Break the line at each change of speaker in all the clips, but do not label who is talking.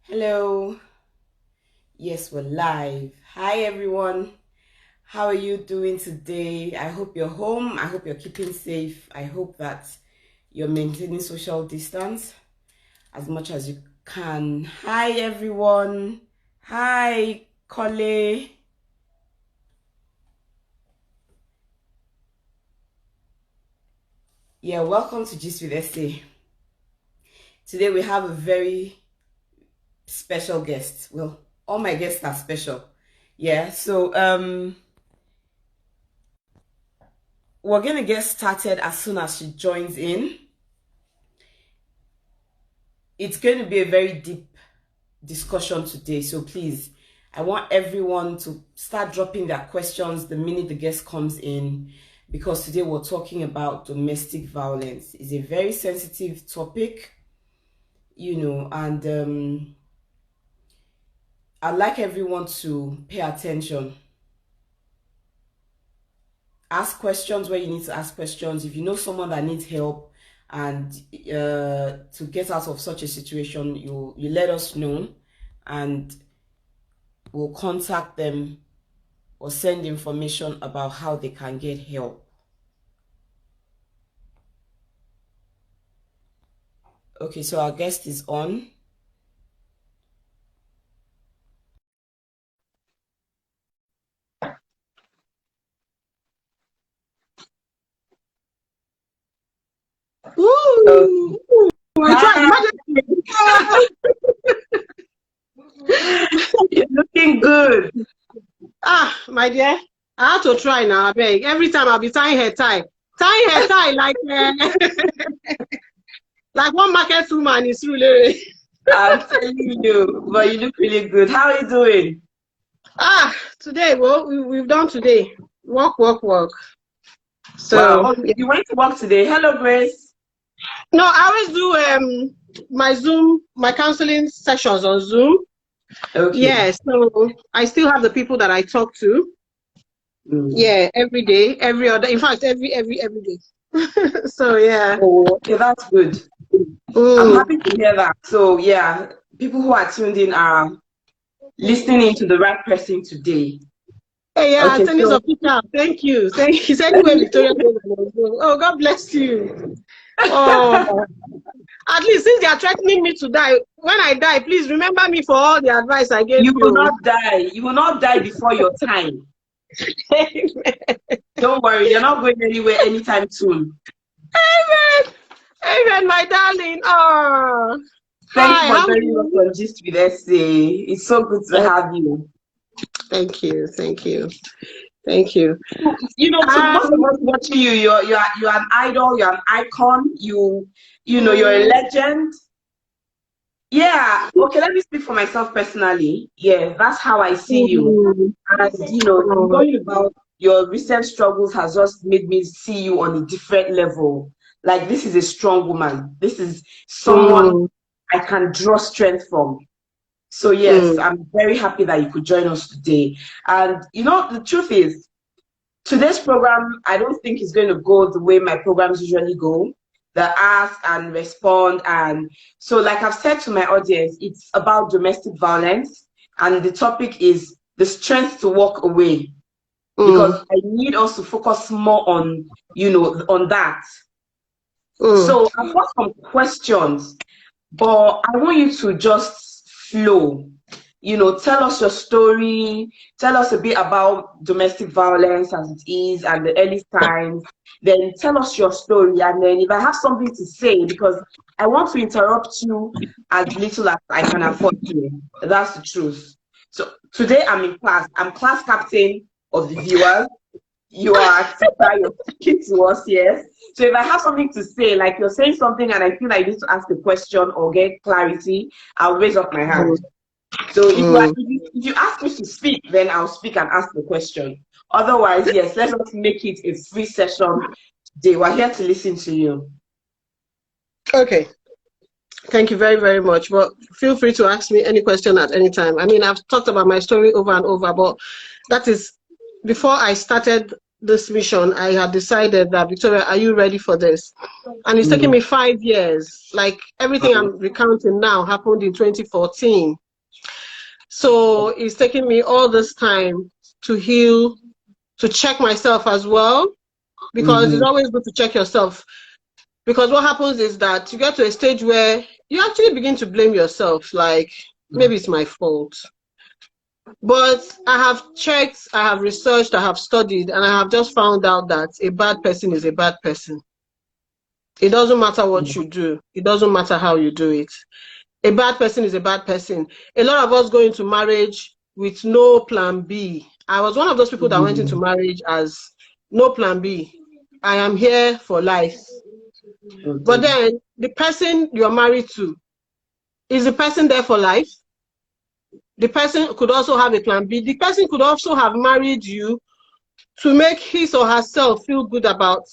Hello. Yes, we're live. Hi, everyone. How are you doing today? I hope you're home. I hope you're keeping safe. I hope that you're maintaining social distance as much as you can. Hi, everyone. Hi, Kole. Yeah, welcome to Gist with Esse. Today we have a very special guest. Well, all my guests are special. Yeah, so we're gonna get started as soon as she joins in. It's going to be a very deep discussion today, so please, I want everyone to start dropping their questions the minute the guest comes in, because today we're talking about domestic violence. It's a very sensitive topic, and I'd like everyone to pay attention. Ask questions where you need to ask questions. If you know someone that needs help and to get out of such a situation, you let us know, and we'll contact them or send information about how they can get help. Okay, so our guest is on.
Ooh, I tried.
You're looking good.
My dear, I have to try now. I beg. Every time I'll be tying hair tie, like like one market woman is really.
I'm telling you, but you look really good. How are you doing?
Today, well, we've done today. Work. So
Wow,
yeah.
you went to work today. Hello, Grace.
No, I always do my counseling sessions on Zoom.
Okay.
Yeah, so I still have the people that I talk to. Yeah, every day, every other. In fact, every day. So yeah.
Oh, okay, that's good. I'm happy to hear that. So yeah, people who are tuned in are listening in to the right person today.
Hey, yeah,
Okay,
tennis
so
official. Thank you. Thank you. Anyway, Victoria. Oh, God bless you. Oh, at least since they are threatening me to die, when I die, please remember me for all the advice I gave
you will
you.
not die. You will not die before your time. Don't worry, you're not going anywhere anytime soon.
Amen. Amen, my darling. Oh,
Thank you
hi.
for
How are
joining us
you?
on Gist with Esse. It's so good to have you.
Thank you. Thank you. Thank you.
You know, to most of us watching you, you're an idol, you're an icon, you're a legend. Yeah, okay, let me speak for myself personally. Yeah, that's how I see you. And knowing about your recent struggles has just made me see you on a different level. Like, this is a strong woman. This is someone I can draw strength from. So yes, I'm very happy that you could join us today. And the truth is, today's program, I don't think is going to go the way my programs usually go. The ask and respond. And so, like I've said to my audience, it's about domestic violence. And the topic is the strength to walk away. Because I need us to focus more on that. So I've got some questions, but I want you to just flow. Tell us your story, tell us a bit about domestic violence as it is and the early signs, then tell us your story. And then if I have something to say, because I want to interrupt you as little as I can afford to. That's the truth. So today I'm in class. I'm class captain of the viewers. You are a teacher, you're speaking to us, yes. So if I have something to say, like you're saying something and I feel I need to ask a question or get clarity, I'll raise up my hand. So if you ask me to speak, then I'll speak and ask the question. Otherwise, yes, let's just make it a free session today. We're here to listen to you.
Okay. Thank you very, very much. But feel free to ask me any question at any time. I mean, I've talked about my story over and over, but that is before I started this mission, I had decided that, Victoria, are you ready for this? And it's taken me 5 years. Like everything I'm recounting now happened in 2014. So it's taken me all this time to heal, to check myself as well, because it's always good to check yourself. Because what happens is that you get to a stage where you actually begin to blame yourself, like, maybe it's my fault. But I have checked, I have researched, I have studied, and I have just found out that a bad person is a bad person. It doesn't matter what you do. It doesn't matter how you do it. A bad person is a bad person. A lot of us go into marriage with no plan B. I was one of those people that went into marriage as no plan B. I am here for life. But then the person you're married to, is the person there for life? The person could also have a plan B. The person could also have married you to make his or herself feel good about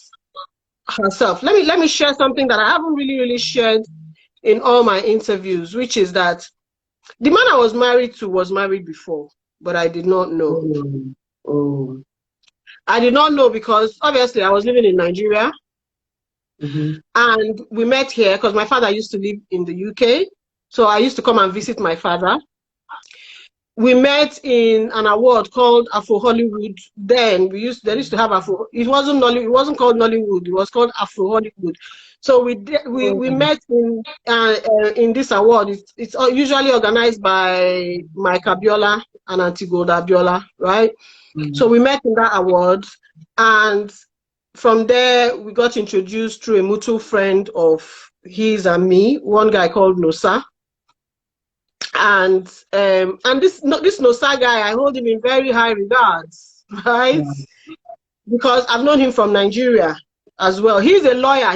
herself. Let me share something that I haven't really shared in all my interviews, which is that the man I was married to was married before, but I did not know. I did not know because obviously I was living in Nigeria. And we met here because my father used to live in the UK. So I used to come and visit my father. We met in an award called Afro Hollywood. Then they used to have Afro. It wasn't called Nollywood. It was called Afro Hollywood. So we met in this award. It's usually organized by Mike Abiola and Auntie Golda Abiola, right? So we met in that award, and from there we got introduced through a mutual friend of his and me, one guy called Nosa. And this Nosa guy, I hold him in very high regards, right? Because I've known him from Nigeria as well. He's a lawyer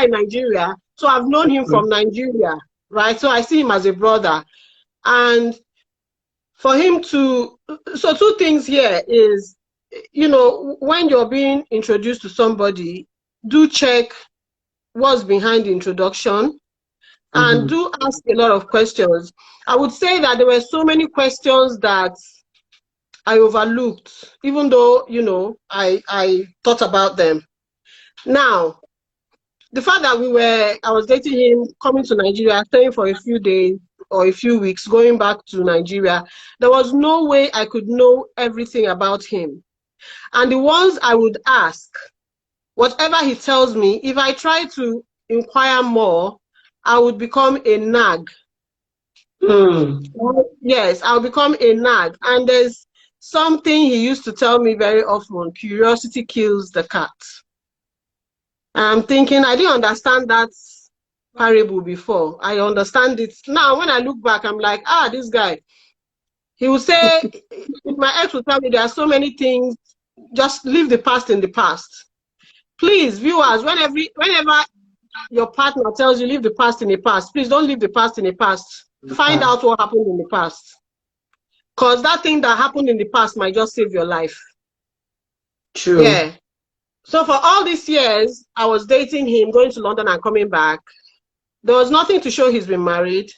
in Nigeria, so I've known him from Nigeria, right? So I see him as a brother. And for him to, so two things here is, you know, when you're being introduced to somebody, do check what's behind the introduction. And do ask a lot of questions. I would say that there were so many questions that I overlooked, even though, you know, I thought about them. Now, the fact that I was dating him, coming to Nigeria, staying for a few days or a few weeks, going back to Nigeria, there was no way I could know everything about him. And the ones I would ask, whatever he tells me, if I try to inquire more, I would become a nag. Yes, I'll become a nag. And there's something he used to tell me very often: curiosity kills the cat. I'm thinking, I didn't understand that parable before. I understand it now. When I look back, I'm like, this guy. He would say, my ex would tell me there are so many things, just leave the past in the past. Please, viewers, whenever your partner tells you leave the past in the past, please don't leave the past in the past. Find out what happened in the past. Because that thing that happened in the past might just save your life.
True.
Yeah. So for all these years, I was dating him, going to London and coming back. There was nothing to show he's been married.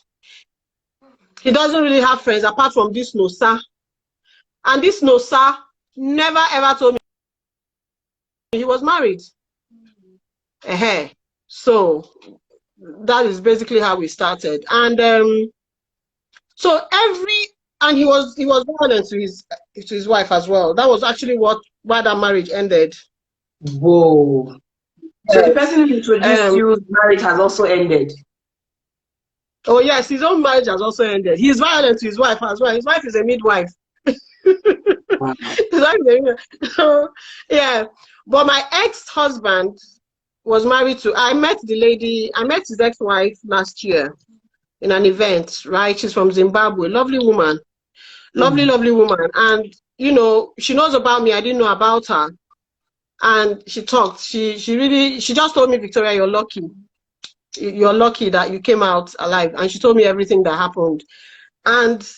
He doesn't really have friends apart from this Nosa. And this Nosa never ever told me he was married. So that is basically how we started. And he was violent to his wife as well. That was actually why that marriage ended.
Whoa. So the person who introduced you's marriage has also ended.
Oh yes, his own marriage has also ended. He's violent to his wife as well. His wife is a midwife. Wow. So, yeah. But my ex-husband was married to, I met his ex-wife last year in an event, right? She's from Zimbabwe, lovely woman. Lovely woman. And, you know, she knows about me. I didn't know about her. And she talked. She just told me, Victoria, you're lucky. You're lucky that you came out alive. And she told me everything that happened. And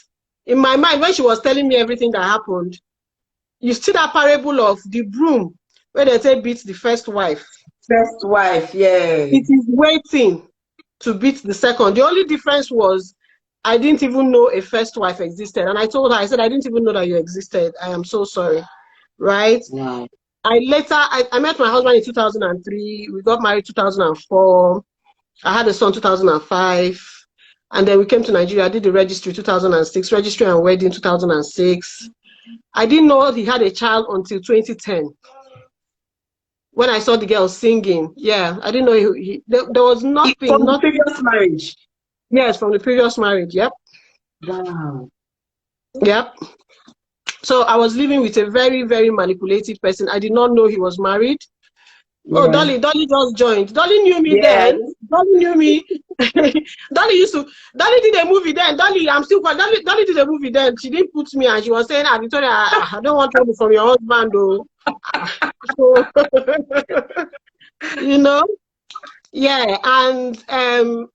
in my mind, when she was telling me everything that happened, you see that parable of the broom where they say beat the first wife.
First wife, yeah.
It is waiting to beat the second. The only difference was I didn't even know a first wife existed. And I told her, I said, I didn't even know that you existed. I am so sorry. Right?
Wow.
I met my husband in 2003. We got married 2004. I had a son 2005. And then we came to Nigeria. I did the registry 2006, registry and wedding 2006. I didn't know he had a child until 2010. When I saw the girl singing, yeah, I didn't know there was nothing.
From the previous marriage?
Yes, from the previous marriage, yep.
Wow.
Yep. So I was living with a very, very manipulative person. I did not know he was married. Yeah. Oh, Dolly just joined. Dolly knew me then. Dolly knew me. Dolly did a movie then. Dolly did a movie then. She didn't put me, and she was saying, Victoria, I don't want trouble from your husband, though. So, you know? Yeah, and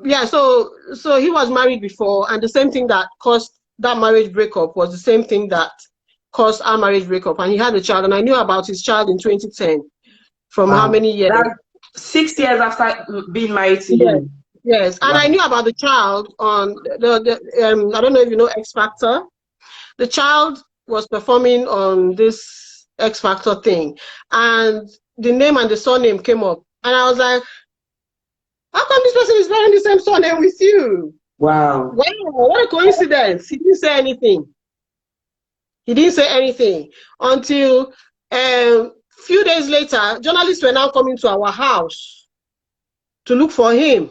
yeah, so he was married before, and the same thing that caused that marriage breakup was the same thing that caused our marriage breakup, and he had a child, and I knew about his child in 2010. From how many years?
That's 6 years after being married to you.
Yes, and I knew about the child on I don't know if you know X Factor. The child was performing on this X Factor thing, and the name and the surname came up, and I was like, how come this person is bearing the same surname with you?
Wow.
Wow, what a coincidence. He didn't say anything. He didn't say anything until few days later, journalists were now coming to our house to look for him.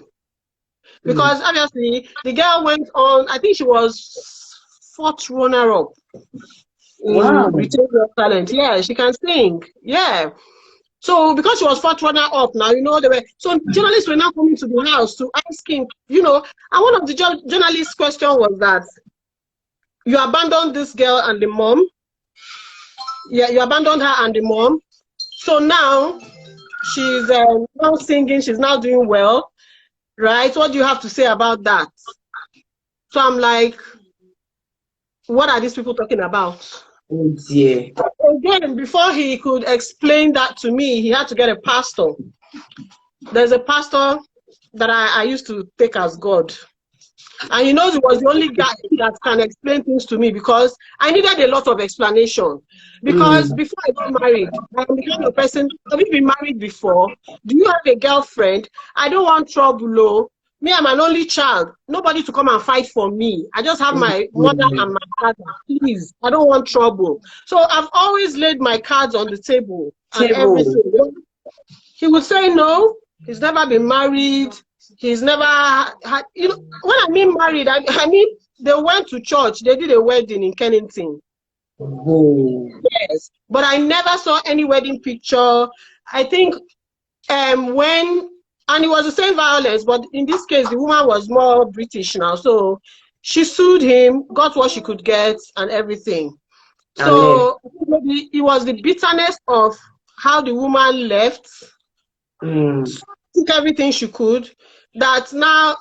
Because obviously, the girl went on, I think she was 4th runner-up in Retail Talent. Yeah, she can sing. Yeah. So because she was 4th runner-up now, you know, so journalists were now coming to the house to ask him, you know, and one of the journalists' question was that, you abandoned this girl and the mom. Yeah, you abandoned her and the mom. So now she's now singing, she's now doing well, right? What do you have to say about that? So I'm like, what are these people talking about?
Oh dear.
Again, before he could explain that to me, he had to get a pastor. There's a pastor that I used to take as God. And he knows he was the only guy that can explain things to me, because I needed a lot of explanation. Because before I got married, I'm the kind of person, have you been married before? Do you have a girlfriend? I don't want trouble, no. Me, I'm an only child. Nobody to come and fight for me. I just have my mother and my father. Please, I don't want trouble. So I've always laid my cards on the table and everything. He would say no, he's never been married. He's never had, you know, when I mean married, I mean they went to church, they did a wedding in Kennington. Yes, but I never saw any wedding picture. I think and it was the same violence, but in this case, the woman was more British now. So she sued him, got what she could get and everything. So it was the bitterness of how the woman left, took everything she could, that now,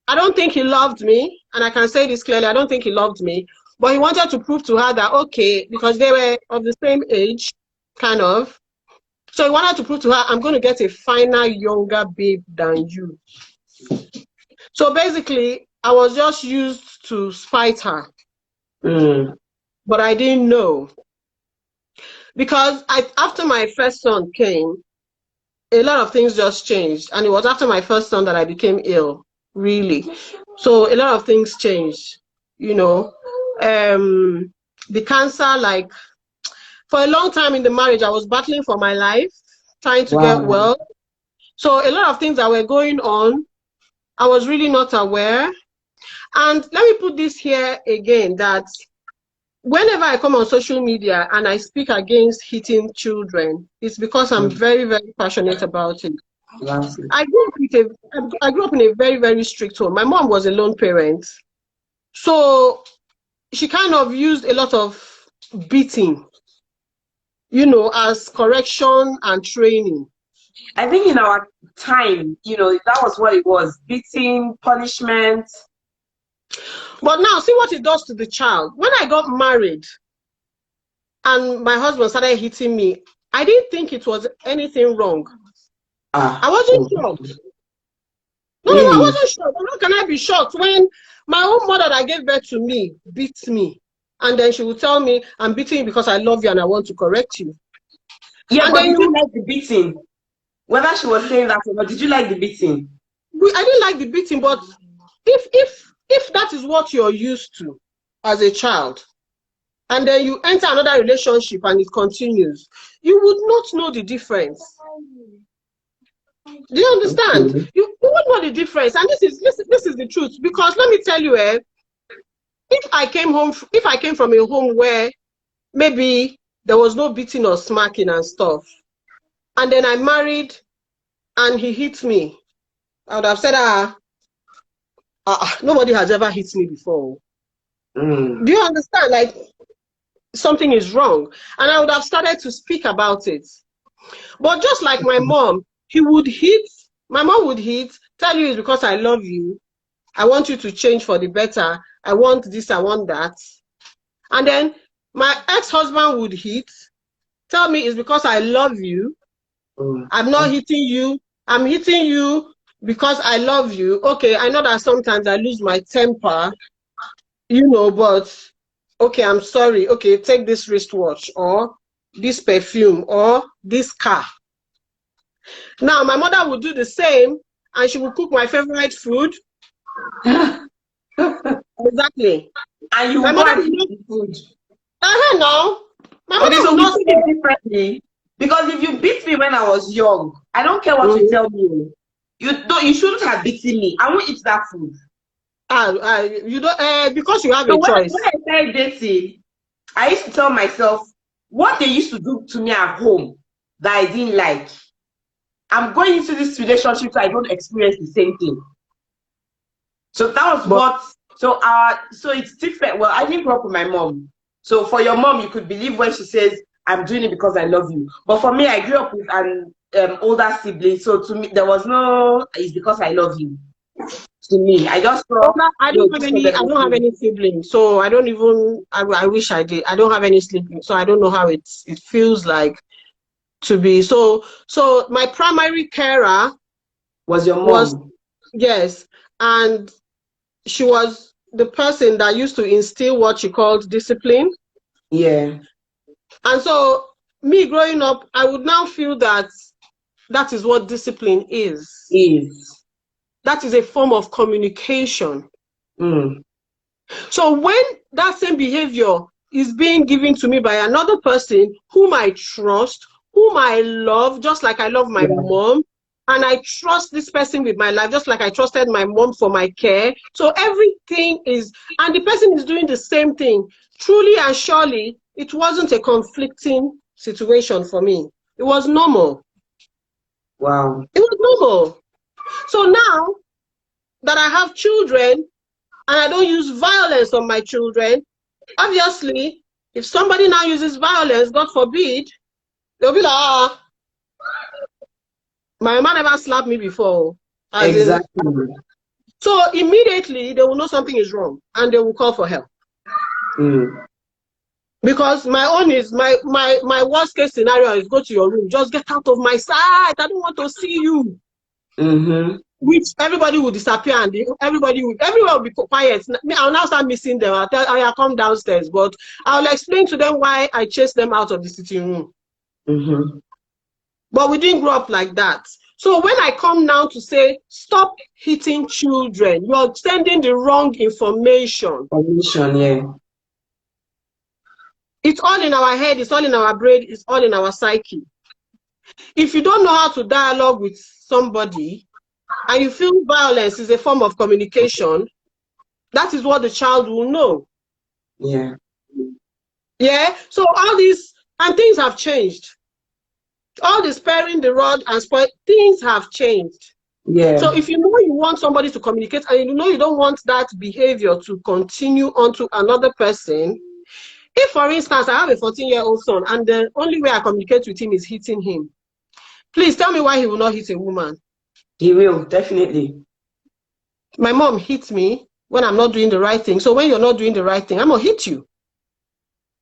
I don't think he loved me, and I can say this clearly, I don't think he loved me, but he wanted to prove to her that, okay, because they were of the same age, kind of, so he wanted to prove to her, I'm going to get a finer, younger babe than you. So basically, I was just used to spite her. But I didn't know. Because after my first son came, a lot of things just changed. And it was after my first son that I became ill, really. So a lot of things changed, you know. The cancer, like, for a long time in the marriage, I was battling for my life, trying to get well. So a lot of things that were going on, I was really not aware. And let me put this here again, that whenever I come on social media and I speak against hitting children, it's because I'm very, very passionate about it. I grew up in a very, very strict home. My mom was a lone parent. So she kind of used a lot of beating, you know, as correction and training.
I think in our time, you know, that was what it was, beating, punishment.
But now, see what it does to the child. When I got married and my husband started hitting me, I didn't think it was anything wrong. I wasn't shocked. No, I wasn't shocked. How can I be shocked when my own mother that gave birth to me beats me? And then she would tell me, I'm beating you because I love you and I want to correct you.
Yeah,
And
but
then
did you
you,
like the beating? Whether she was saying that or not, did you like the beating?
I didn't like the beating, but if that is what you're used to as a child, and then you enter another relationship and it continues, you would not know the difference. Do you understand?
Okay.
You would know the difference, and this is the truth. Because let me tell you, if I came from a home where maybe there was no beating or smacking and stuff, and then I married and he hit me, I would have said, nobody has ever hit me before.
Mm.
Do you understand? Like, something is wrong. And I would have started to speak about it. But just like my mom, my mom would hit, tell you it's because I love you. I want you to change for the better. I want this, I want that. And then my ex-husband would hit, tell me it's because I love you.
Mm.
I'm not hitting you. I'm hitting you because I love you. Okay, I know that sometimes I lose my temper, but okay, I'm sorry. Okay, take this wristwatch or this perfume or this car. Now, my mother would do the same and she would cook my favorite food. Exactly.
And you
My
will go
mother
and
would
eat
not,
the food.
no. My
Okay,
mother
so
would
we
not
see
stop.
it differently. Because if you beat me when I was young, I don't care what you
Mhm.
tell me. You shouldn't have beaten me. I won't eat that food.
You don't, because you have
So
a
when
choice.
I started dating, I used to tell myself what they used to do to me at home that I didn't like. I'm going into this relationship so I don't experience the same thing. So that was
But
what. So it's different. Well, I didn't grow up with my mom. So for your mom, you could believe when she says, "I'm doing it because I love you." But for me, I grew up with an older sibling. So to me, there was no. It's because I love you. To me, I just saw.
I
No,
don't have
this
any. I don't have
was
any siblings, so I don't even. I wish I did. I don't have any siblings, so I don't know how it feels like to be. So my primary carer
your
was,
mom.
yes, and she was the person that used to instill what she called discipline.
Yeah.
And so me growing up, I would now feel that that is what discipline is.
Is.
That is a form of communication.
Mm.
So when that same behavior is being given to me by another person whom I trust, whom I love, just like I love my
Yeah.
mom, and I trust this person with my life, just like I trusted my mom for my care. So everything is, and the person is doing the same thing. Truly and surely, it wasn't a conflicting situation for me. It was normal.
Wow.
It was normal. So now that I have children and I don't use violence on my children, obviously, if somebody now uses violence, God forbid, they'll be like, my mama never slapped me before. As in,
Exactly.
so immediately they will know something is wrong and they will call for help.
Mm.
Because my own is my worst case scenario is go to your room, just get out of my sight. I don't want to see you.
Mm-hmm.
Which everybody will disappear and everyone will be quiet. I'll now start missing them. I'll tell, I'll come downstairs, but I'll explain to them why I chased them out of the sitting room.
Mm-hmm.
But we didn't grow up like that. So when I come now to say, stop hitting children, you're sending the wrong information.
Permission, yeah.
It's all in our head, it's all in our brain, it's all in our psyche. If you don't know how to dialogue with somebody and you feel violence is a form of communication, that is what the child will know.
Yeah.
Yeah? So all these, and things have changed. All the sparing the rod and spoil, things have changed.
Yeah.
So if you know you want somebody to communicate and you know you don't want that behavior to continue onto another person, if for instance I have a 14-year-old son and the only way I communicate with him is hitting him, please tell me why he will not hit a woman.
He will, definitely.
My mom hits me when I'm not doing the right thing. So when you're not doing the right thing, I'm going to hit you.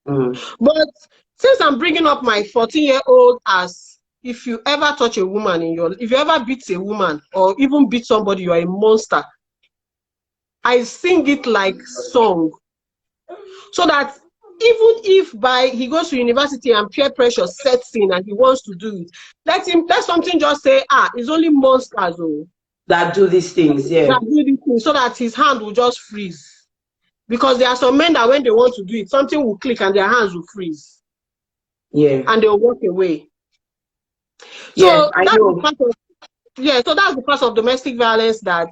Mm.
But since I'm bringing up my 14-year-old as if you ever touch a woman if you ever beat a woman or even beat somebody, you are a monster. I sing it like song so that even if he goes to university and peer pressure sets in and he wants to do it, let something just say, it's only monsters
that do these things, yeah.
that do these things, so that his hand will just freeze. Because there are some men that when they want to do it, something will click and their hands will freeze.
Yeah.
And they'll walk away.
Yeah,
So that's the part of domestic violence that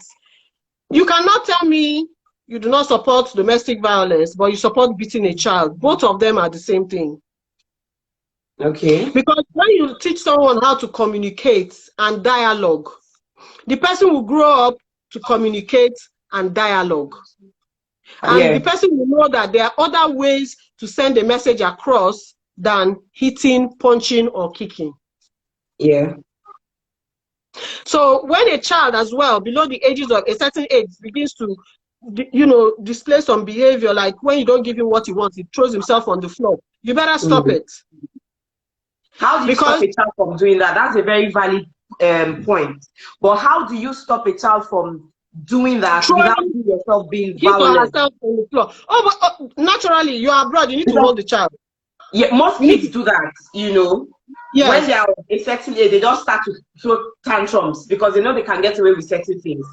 you cannot tell me you do not support domestic violence, but you support beating a child. Both of them are the same thing.
Okay.
Because when you teach someone how to communicate and dialogue, the person will grow up to communicate and dialogue. And the person will know that there are other ways to send a message across than hitting, punching, or kicking.
Yeah.
So when a child as well, below the ages of a certain age, begins to, display some behavior, like when you don't give him what he wants, he throws himself on the floor, you better stop it.
How do you stop a child from doing that? That's a very valid point. But how do you stop a child from doing that without you yourself being violent?
Herself on the floor. But naturally, you are abroad, you need to hold the child.
Yeah, most kids do that,
Yes.
When they are a certain age, they just start to throw tantrums because they know they can get away with certain things.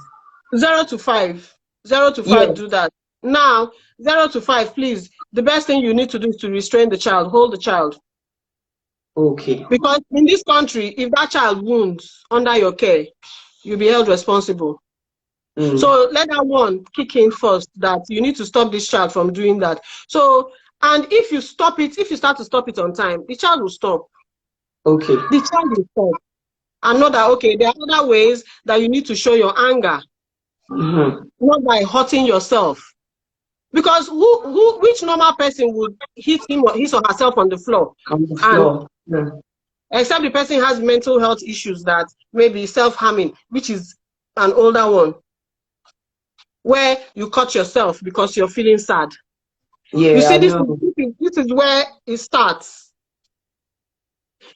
0 to 5. 0 to 5 do that. Now, 0 to 5, please, the best thing you need to do is to restrain the child, hold the child.
Okay.
Because in this country, if that child wounds under your care, you'll be held responsible. So let that one kick in first, that you need to stop this child from doing that. So, and if you start to stop it on time, the child will stop.
Okay.
The child will stop. And know that, okay, there are other ways that you need to show your anger. Not by hurting yourself. Because which normal person would hit him or his or herself on the floor? Except the person has mental health issues that may be self-harming, which is an older one, where you cut yourself because you're feeling sad. Yeah, you see, this is where it starts.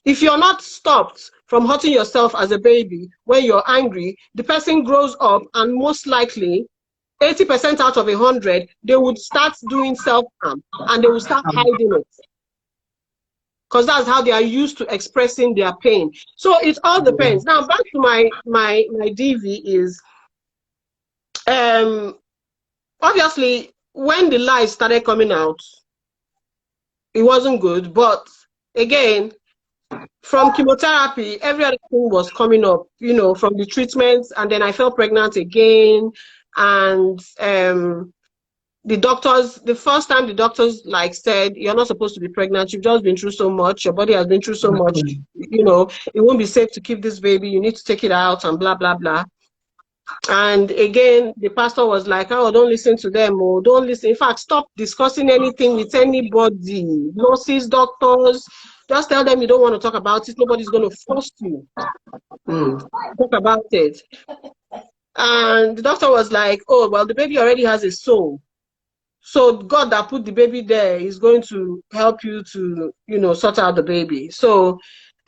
If you're not stopped from hurting yourself as a baby when you're angry, the person grows up and most likely 80% out of 100, they would start doing self-harm and they will start hiding it. Because that's how they are used to expressing their pain. So it all depends. Now back to my DV is, obviously when the lies started coming out, it wasn't good. But again, from chemotherapy, every other thing was coming up, from the treatments, and then I fell pregnant again. And the first time the doctors said, you're not supposed to be pregnant, you've just been through so much, your body has been through so much, it won't be safe to keep this baby, you need to take it out and blah, blah, blah. And again, the pastor was like, oh, don't listen to them, or don't listen. In fact, stop discussing anything with anybody, nurses, doctors. Just tell them you don't want to talk about it. Nobody's going to force you talk about it. And the doctor was like, oh, well, the baby already has a soul. So God that put the baby there is going to help you to, sort out the baby. So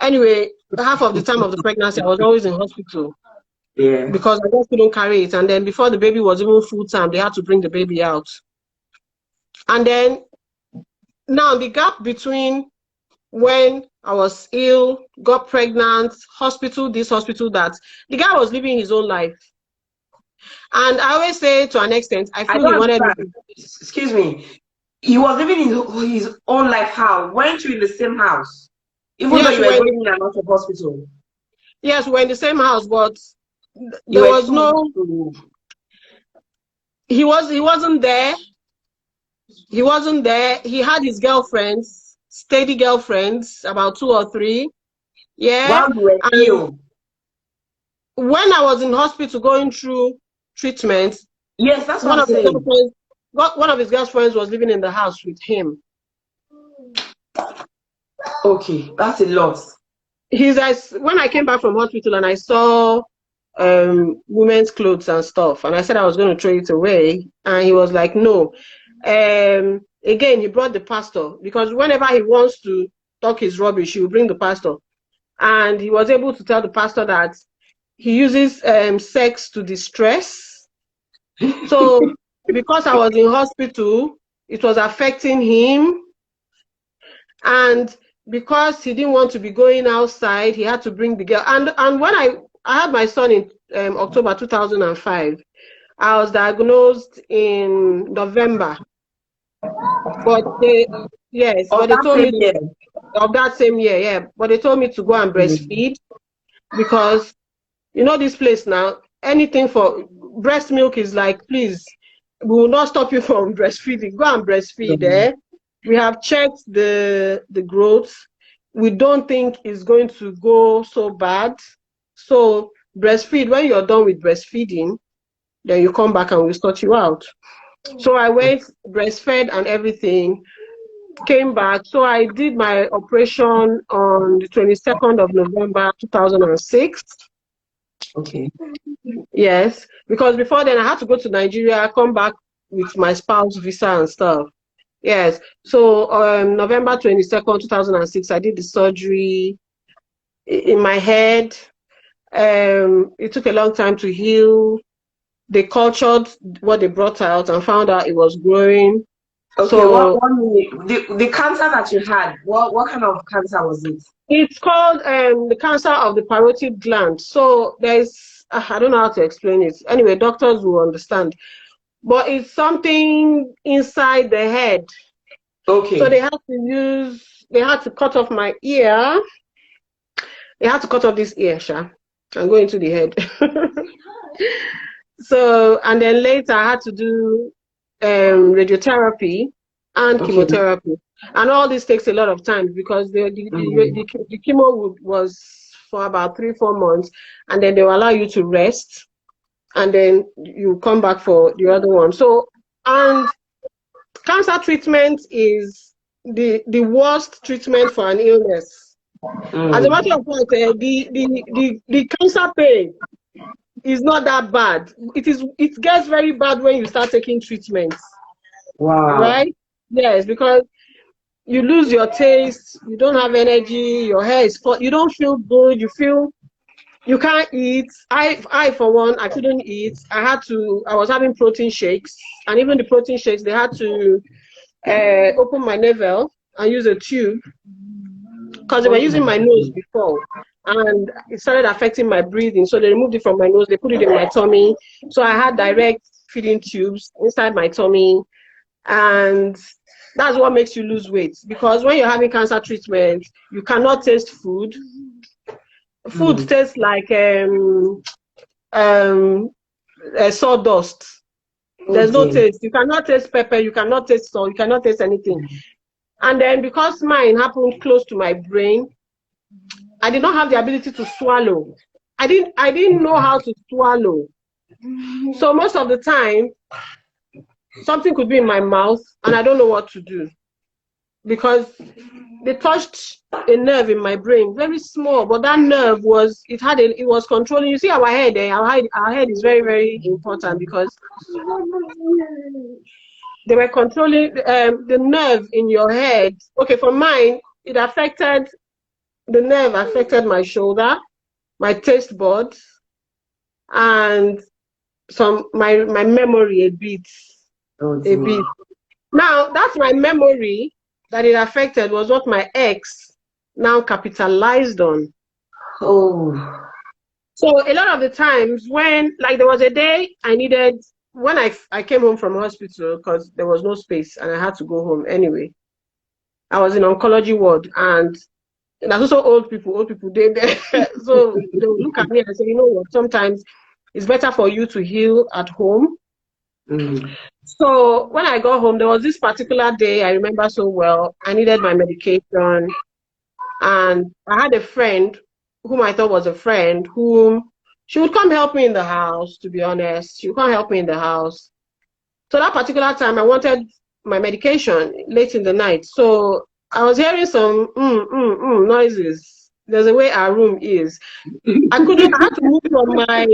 anyway, half of the time of the pregnancy, I was always in hospital. Yeah. Because I just couldn't carry it. And then before the baby was even full time, they had to bring the baby out. And then now the gap between when I was ill, got pregnant, hospital, this, hospital, that, the guy was living his own life. And I always say, to an extent, I feel he wanted me.
Excuse me. He was living his own life how? Weren't you in the same house? Even though you were going in and out of hospital?
Yes, we were in the same house, but there was no... He wasn't there. He wasn't there. He had his girlfriends, steady girlfriends, about 2 or 3. Yeah.
While you were ill.
When I was in hospital going through treatment,
yes, that's what I'm saying.
One of his girlfriends was living in the house with him.
Okay, that's a lot.
When I came back from hospital and I saw women's clothes and stuff, and I said I was going to throw it away, and he was like, no. Again, he brought the pastor, because whenever he wants to talk his rubbish, he will bring the pastor. And he was able to tell the pastor that he uses sex to distress. So because I was in hospital, it was affecting him. And because he didn't want to be going outside, he had to bring the girl. And when I had my son in October 2005, I was diagnosed in November. But
Of
they
that
told
same
me
year.
of that same year, yeah. But they told me to go and breastfeed because you know this place now, anything for breast milk is like, please, we will not stop you from breastfeeding. Go and breastfeed,
Mm.
eh? We have checked the growth. We don't think it's going to go so bad. So breastfeed, when you're done with breastfeeding, then you come back and we'll sort you out. So I went, breastfed and everything, came back. So I did my operation on the 22nd of November 2006.
Okay.
Yes, because before then I had to go to Nigeria, come back with my spouse visa and stuff. Yes, so November 22nd, 2006, I did the surgery in my head. It took a long time to heal. They cultured what they brought out and found out it was growing.
Okay,
So
the cancer that you had, what kind of cancer was it?
it's called the cancer of the parotid gland. So there's, I don't know how to explain it. Anyway, doctors will understand. But it's something inside the head. So
Okay.
they had to cut off my ear. They had to cut off this ear, Sha, and go into the head. So, and then later I had to do radiotherapy and
Okay.
chemotherapy. And all this takes a lot of time because the chemo was for about 3-4 months, and then they will allow you to rest, and then you come back for the other one. So, and cancer treatment is the worst treatment for an illness. As a matter
Mm.
of fact, the cancer pain is not that bad. It gets very bad when you start taking treatments,
Wow.
right? Yes, because you lose your taste, you don't have energy, your hair is you don't feel good, you can't eat. I for one, I couldn't eat. I was having protein shakes, and even the protein shakes, they had to open my navel and use a tube because they were
Okay.
using my nose before, and it started affecting my breathing. So they removed it from my nose, they put it in my tummy. So I had direct feeding tubes inside my tummy, and that's what makes you lose weight. Because when you're having cancer treatment, you cannot taste food. Food
Mm.
tastes like um, sawdust.
Oh
There's no
dear.
taste. You cannot taste pepper. You cannot taste salt. You cannot taste anything. And then because mine happened close to my brain, I did not have the ability to swallow. I didn't know how to swallow. So most of the time, something could be in my mouth and I don't know what to do because they touched a nerve in my brain, very small, but that nerve it was controlling. You see our head, our head is very, very important because they were controlling the nerve in your head. Okay, for mine, the nerve affected my shoulder, my taste buds, and my memory a bit.
Oh
A
dear.
bit. Now that's my memory that it affected was what my ex now capitalized on.
Oh.
So a lot of the times when, like, there was a day when I came home from hospital because there was no space and I had to go home anyway. I was in oncology ward, and there's also old people, they so they would look at me and say, you know what, sometimes it's better for you to heal at home.
Mm.
So when I got home, there was this particular day I remember so well. I needed my medication, and I had a friend whom I thought was a friend, whom she would come help me in the house, to be honest. She would come help me in the house. So that particular time, I wanted my medication late in the night. So I was hearing some noises. There's a way our room is. I had to move from I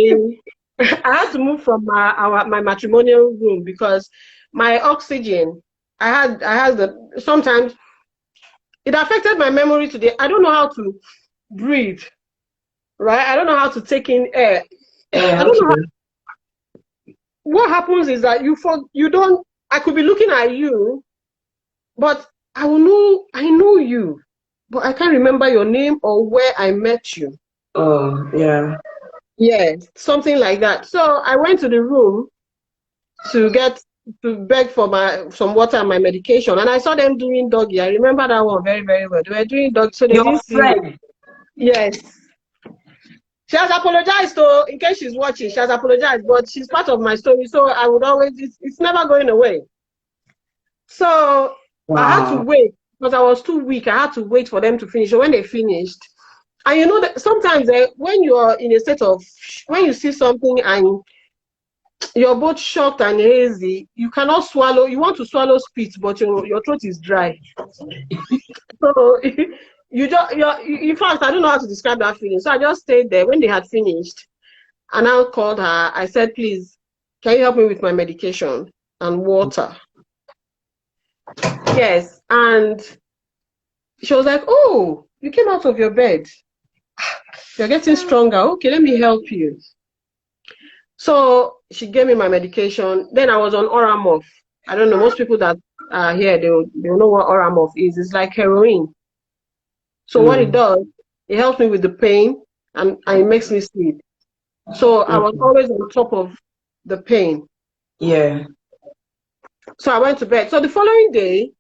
had to move from my matrimonial room because my oxygen, I had sometimes it affected my memory today. I don't know how to breathe, right? I don't know how to take in air. I don't know
Okay.
what happens is that you don't, I could be looking at you, but I know you, but I can't remember your name or where I met you.
Oh, yeah.
Yeah, something like that. So I went to the room to beg for some water and my medication, and I saw them doing doggy. I remember that one very, very well. They were doing doggy, so they
Your
didn't see me.
friend.
Yes. She has apologized, though, in case she's watching. She has apologized, but she's part of my story, so I would always, it's never going away. So I had to
Wow.
wait because I was too weak. I had to wait for them to finish. So when they finished, and you know that sometimes when you're in a state of, when you see something and you're both shocked and hazy, you cannot swallow, you want to swallow spit, but your throat is dry. So in fact, I don't know how to describe that feeling. So I just stayed there. When they had finished, and I called her, I said, please, can you help me with my medication and water? Yes. And she was like, oh, you came out of your bed. You're getting stronger. Okay, let me help you. So she gave me my medication. Then I was on Oramoff. I don't know, most people that are here, they'll know what Oramoff is. It's like heroin. So what it does, it helps me with the pain and it makes me sleep. So I was always on top of the pain.
Yeah.
So I went to bed. So the following day,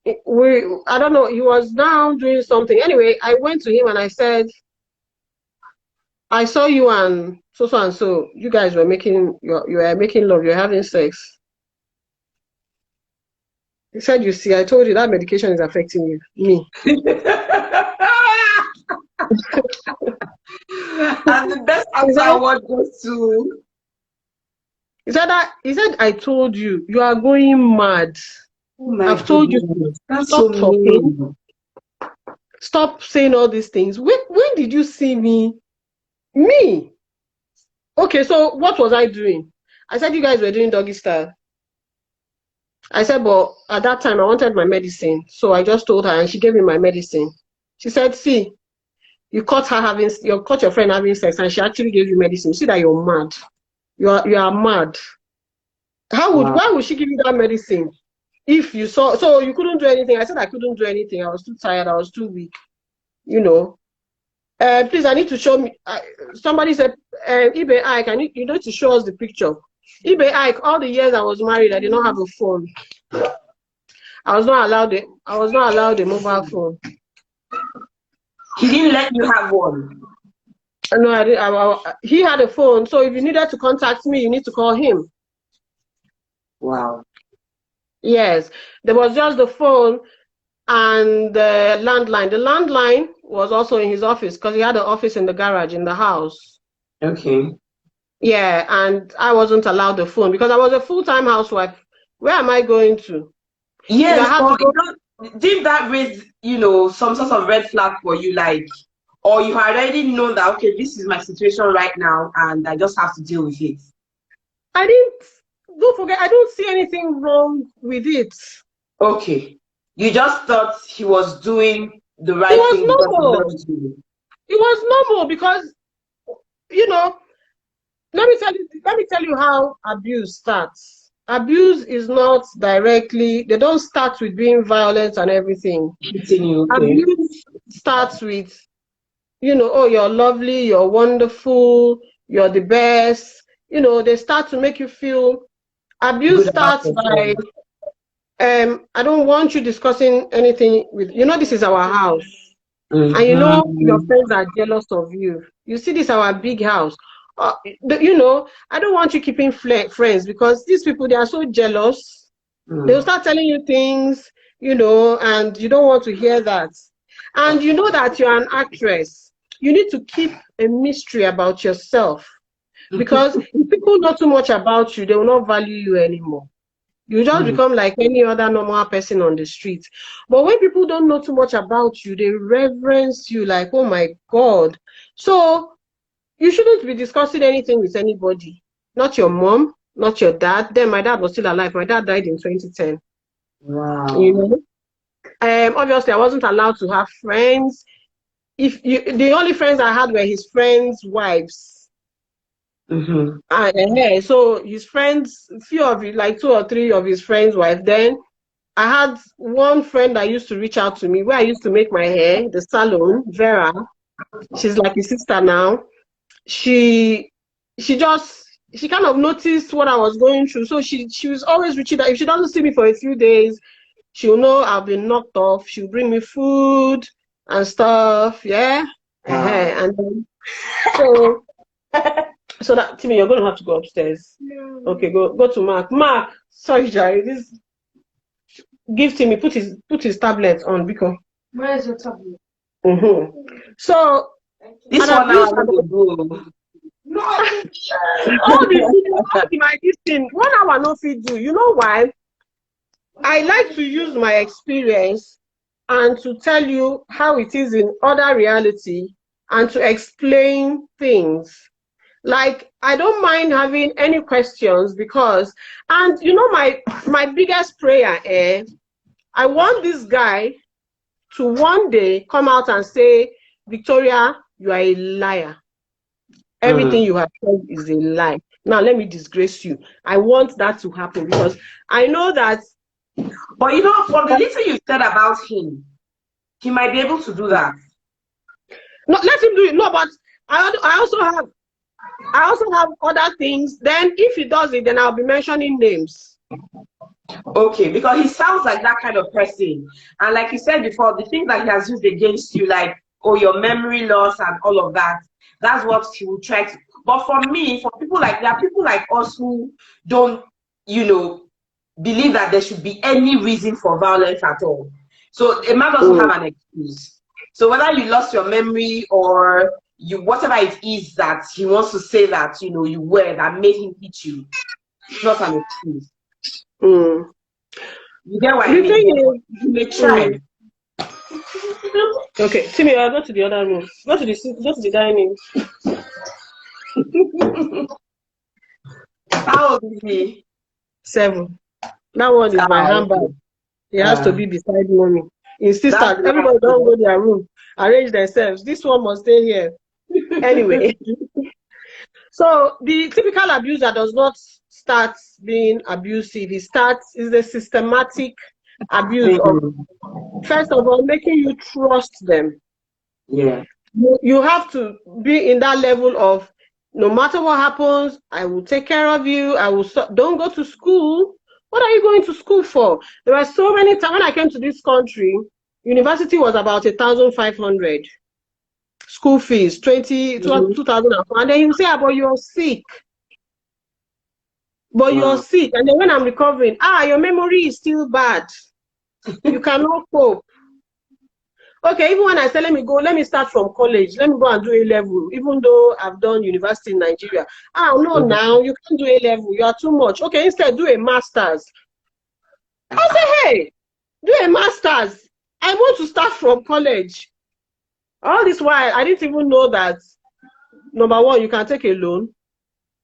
I don't know, he was down doing something. Anyway, I went to him and I said, I saw you and so. You guys were making you were making love. You're having sex. He said, "You see, I told you that medication is affecting you, me."
And the best
He
answer
said,
award goes to.
he said, I told you, you are going mad.
Oh my
I've told you to
goodness, that's so
stop talking,
mean.
stop saying all these things. When did you see me? Me? Okay, so what was I doing? I said you guys were doing doggy style. I said, but at that time I wanted my medicine, so I just told her, and she gave me my medicine. She said, see, you caught your friend having sex, and she actually gave you medicine. You see that you're mad. You are mad.
Wow.
Why would she give you that medicine? If you saw, so you couldn't do anything. I said I couldn't do anything. I was too tired. I was too weak. You know. Please, I need to show me. Somebody said, Ibe Ike, you need to show us the picture. Ibe Ike, all the years I was married, I did not have a phone. I was not allowed a mobile phone.
He didn't let you have one.
No, I didn't. He had a phone, so if you needed to contact me, you need to call him.
Wow.
Yes, there was just the phone and the landline. The landline was also in his office because he had an office in the garage in the house.
Okay.
Yeah, and I wasn't allowed the phone because I was a full-time housewife. Where am I going to? If I
Yes,
had to
or
go,
did that raise, some sort of red flag for you, like, or you already know that, okay, this is my situation right now, and I just have to deal with it.
I didn't. Don't forget, I don't see anything wrong with it.
Okay. You just thought he was doing the
It
right
was
thing because he
normal.
loves you.
It was normal because, you know, let me tell you how abuse starts. Abuse is not directly, they don't start with being violent and everything.
Continue, okay.
Abuse starts with, oh, you're lovely, you're wonderful, you're the best. They start to make you feel. Abuse
Good about
starts by,
yourself.
I don't want you discussing anything with, this is our house. And your
Mm-hmm.
friends are jealous of you. You see, this our big house. I don't want you keeping friends because these people, they are so jealous. They'll start telling you things, and you don't want to hear that. And you know that you're an actress. You need to keep a mystery about yourself because if people know too much about you, they will not value you anymore. You just become like any other normal person on the street. But when people don't know too much about you, they reverence you like, oh my God. So you shouldn't be discussing anything with anybody. Not your mom, not your dad. Then my dad was still alive. My dad died in 2010.
Wow.
Obviously, I wasn't allowed to have friends. The only friends I had were his friends' wives. So his friends, few of it, like two or three of his friends' wives, then I had one friend that used to reach out to me where I used to make my hair, the salon, Vera. She's like a sister now. She just she kind of noticed what I was going through. So she was always reaching out. If she doesn't see me for a few days, she'll know I've been knocked off. She'll bring me food and stuff. Yeah. And then, so so that Timmy, you're gonna have to go upstairs. No. Okay, go to Mark. Mark, sorry, Jerry. This give Timmy, put his tablet on because
Where is your tablet?
So
this one now will do.
No, all this thing, 1 hour no fit do. You know why? I like to use my experience and to tell you how it is in other reality and to explain things. Like, I don't mind having any questions because, and you know, my biggest prayer, I want this guy to one day come out and say, Victoria, you are a liar. Everything you have said is a lie. Now let me disgrace you. I want that to happen because I know that.
But you know, from the little you said about him, he might be able to do that.
No, let him do it. No, but I also have other things. Then if he does it, then I'll be mentioning names.
Okay, because he sounds like that kind of person. And like you said before, the things that he has used against you, like, oh, your memory loss and all of that, that's what he will try to. But for me, for people like that, people like us who don't, believe that there should be any reason for violence at all. So a man doesn't have an excuse. So whether you lost your memory or you, whatever it is that he wants to say that, you were that made him hit you, it's not an excuse. You get what I mean? You may try.
Okay, Timmy, I'll go to the other room. Go to the dining.
How old is he?
7. That one is my handbag. He has to be beside mommy. Insist that everybody don't go to their room. Arrange themselves. This one must stay here. Anyway. So the typical abuser does not start being abusive. He is a systematic abuse of, first of all, making you trust them.
Yeah.
You have to be in that level of, no matter what happens, I will take care of you. Don't go to school. What are you going to school for? There were so many times when I came to this country, university was about 1,500. School fees, 2004. And then you say, but you're sick. But you're sick. And then when I'm recovering, your memory is still bad. You cannot cope. Okay, even when I say, let me start from college, let me go and do A-level, even though I've done university in Nigeria. No, now you can't do A-level, you are too much. Okay, instead do a master's. I say, hey, do a master's. I want to start from college. All this while, I didn't even know that, number one, you can take a loan.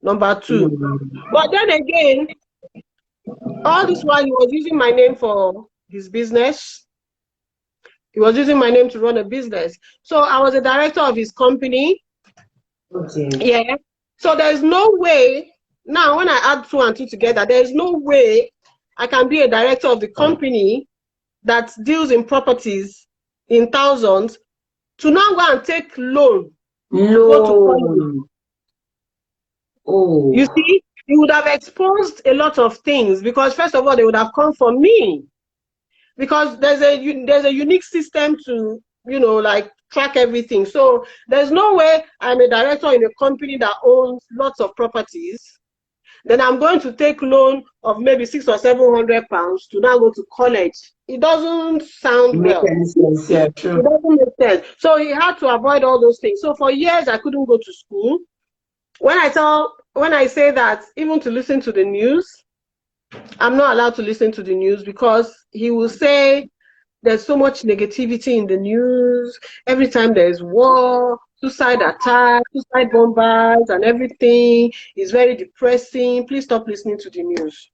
Number two. But then again, all this while, he was using my name for his business. He was using my name to run a business. So I was a director of his company.
Okay.
Yeah. So there's no way, now when I add 2 and 2 together, there's no way I can be a director of the company that deals in properties in thousands to now go and take loan.
Oh.
You see, he would have exposed a lot of things because first of all, they would have come for me. Because there's a unique system to, track everything. So there's no way I'm a director in a company that owns lots of properties. Then I'm going to take loan of maybe 600 or 700 pounds to now go to college. It doesn't sound well.
Sense. Yeah, true.
It doesn't make sense. So he had to avoid all those things. So for years I couldn't go to school. When I say that even to listen to the news, I'm not allowed to listen to the news because he will say there's so much negativity in the news. Every time there's war, suicide attacks, suicide bombers and everything is very depressing. Please stop listening to the news.